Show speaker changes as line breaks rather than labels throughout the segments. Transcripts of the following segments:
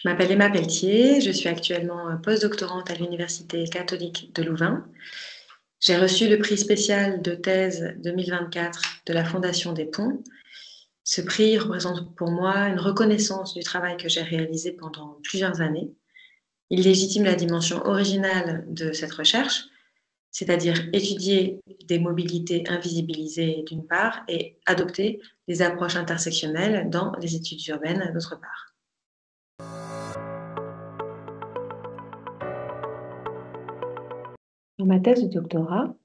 Je m'appelle Emma Pelletier, je suis actuellement postdoctorante à l'Université catholique de Louvain. J'ai reçu le prix spécial de thèse 2024 de la Fondation des Ponts. Ce prix représente pour moi une reconnaissance du travail que j'ai réalisé pendant plusieurs années. Il légitime la dimension originale de cette recherche, c'est-à-dire étudier des mobilités invisibilisées d'une part et adopter des approches intersectionnelles dans les études urbaines d'autre part.
Dans ma thèse de doctorat,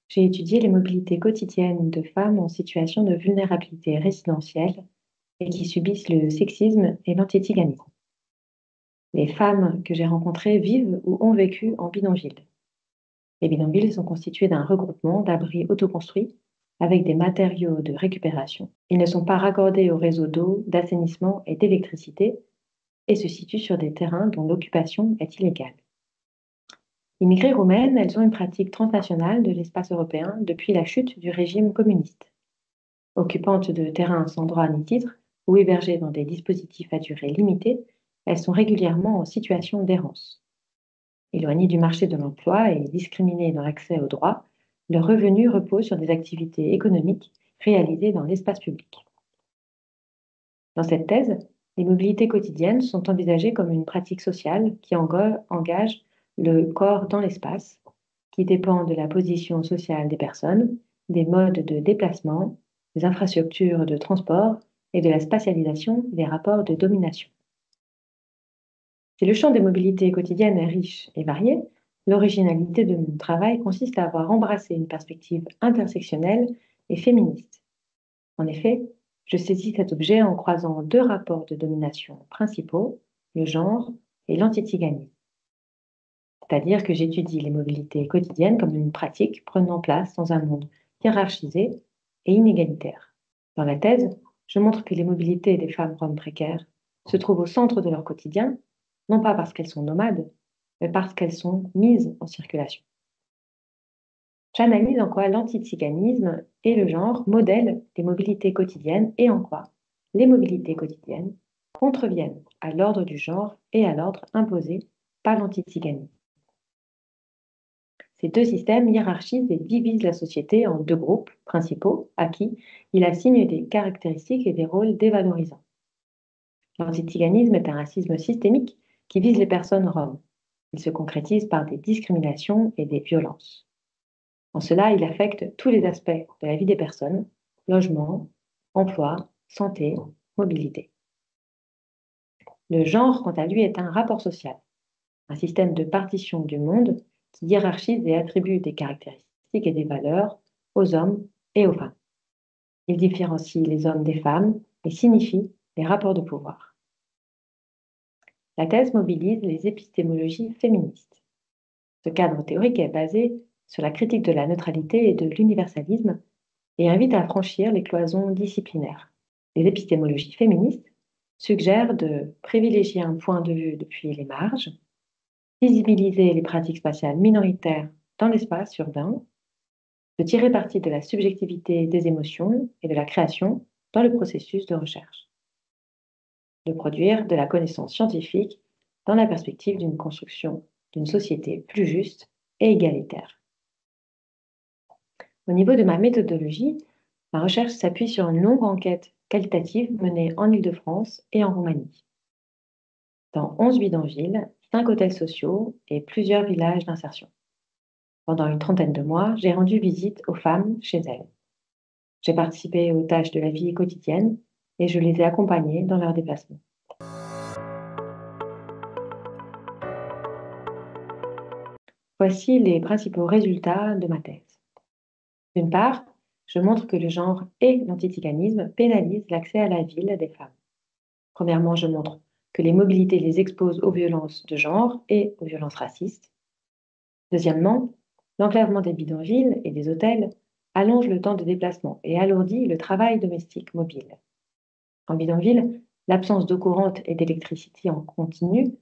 j'ai étudié les mobilités quotidiennes de femmes en situation de vulnérabilité résidentielle et qui subissent le sexisme et l'antiziganisme. Les femmes que j'ai rencontrées vivent ou ont vécu en bidonville. Les bidonvilles sont constitués d'un regroupement d'abris autoconstruits avec des matériaux de récupération. Ils ne sont pas raccordés au réseau d'eau, d'assainissement et d'électricité et se situent sur des terrains dont l'occupation est illégale. Immigrées roumaines, elles ont une pratique transnationale de l'espace européen depuis la chute du régime communiste. Occupantes de terrains sans droit ni titre ou hébergées dans des dispositifs à durée limitée, elles sont régulièrement en situation d'errance. Éloignées du marché de l'emploi et discriminées dans l'accès aux droits, leurs revenus reposent sur des activités économiques réalisées dans l'espace public. Dans cette thèse, les mobilités quotidiennes sont envisagées comme une pratique sociale qui engage le corps dans l'espace, qui dépend de la position sociale des personnes, des modes de déplacement, des infrastructures de transport et de la spatialisation des rapports de domination. Si le champ des mobilités quotidiennes est riche et varié, l'originalité de mon travail consiste à avoir embrassé une perspective intersectionnelle et féministe. En effet, je saisis cet objet en croisant deux rapports de domination principaux, le genre et l'antiziganisme. C'est-à-dire que j'étudie les mobilités quotidiennes comme une pratique prenant place dans un monde hiérarchisé et inégalitaire. Dans la thèse, je montre que les mobilités des femmes roms précaires se trouvent au centre de leur quotidien, non pas parce qu'elles sont nomades, mais parce qu'elles sont mises en circulation. J'analyse en quoi l'antiziganisme et le genre modèlent les mobilités quotidiennes et en quoi les mobilités quotidiennes contreviennent à l'ordre du genre et à l'ordre imposé par l'antiziganisme. Ces deux systèmes hiérarchisent et divisent la société en deux groupes principaux à qui il assigne des caractéristiques et des rôles dévalorisants. L'antiziganisme est un racisme systémique qui vise les personnes roms. Il se concrétise par des discriminations et des violences. En cela, il affecte tous les aspects de la vie des personnes, logement, emploi, santé, mobilité. Le genre, quant à lui, est un rapport social, un système de partition du monde qui hiérarchise et attribue des caractéristiques et des valeurs aux hommes et aux femmes. Il différencie les hommes des femmes et signifie les rapports de pouvoir. La thèse mobilise les épistémologies féministes. Ce cadre théorique est basé sur la critique de la neutralité et de l'universalisme et invite à franchir les cloisons disciplinaires. Les épistémologies féministes suggèrent de privilégier un point de vue depuis les marges, visibiliser les pratiques spatiales minoritaires dans l'espace urbain, de tirer parti de la subjectivité des émotions et de la création dans le processus de recherche, de produire de la connaissance scientifique dans la perspective d'une construction d'une société plus juste et égalitaire. Au niveau de ma méthodologie, ma recherche s'appuie sur une longue enquête qualitative menée en Île-de-France et en Roumanie. Dans 11 bidonvilles, 5 hôtels sociaux et plusieurs villages d'insertion. Pendant une trentaine de mois, j'ai rendu visite aux femmes chez elles. J'ai participé aux tâches de la vie quotidienne et je les ai accompagnées dans leurs déplacements. Voici les principaux résultats de ma thèse. D'une part, je montre que le genre et l'antiziganisme pénalisent l'accès à la ville des femmes. Premièrement, je montre que les mobilités les exposent aux violences de genre et aux violences racistes. Deuxièmement, l'enclavement des bidonvilles et des hôtels allonge le temps de déplacement et alourdit le travail domestique mobile. En bidonville, l'absence d'eau courante et d'électricité en continu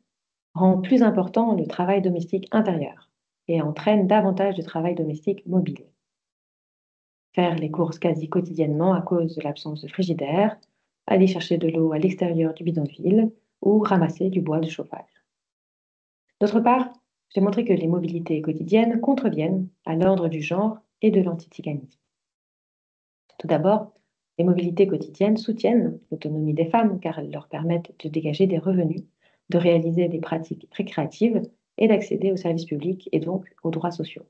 rend plus important le travail domestique intérieur et entraîne davantage de travail domestique mobile. Faire les courses quasi quotidiennement à cause de l'absence de frigidaire, aller chercher de l'eau à l'extérieur du bidonville ou ramasser du bois de chauffage. D'autre part, j'ai montré que les mobilités quotidiennes contreviennent à l'ordre du genre et de l'antiziganisme. Tout d'abord, les mobilités quotidiennes soutiennent l'autonomie des femmes car elles leur permettent de dégager des revenus, de réaliser des pratiques récréatives et d'accéder aux services publics et donc aux droits sociaux.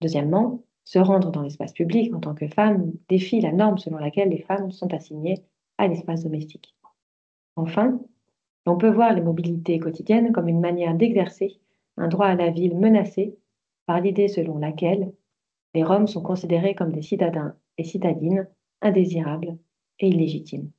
Deuxièmement, se rendre dans l'espace public en tant que femme défie la norme selon laquelle les femmes sont assignées à l'espace domestique. Enfin, on peut voir les mobilités quotidiennes comme une manière d'exercer un droit à la ville menacé par l'idée selon laquelle les Roms sont considérés comme des citadins et citadines indésirables et illégitimes.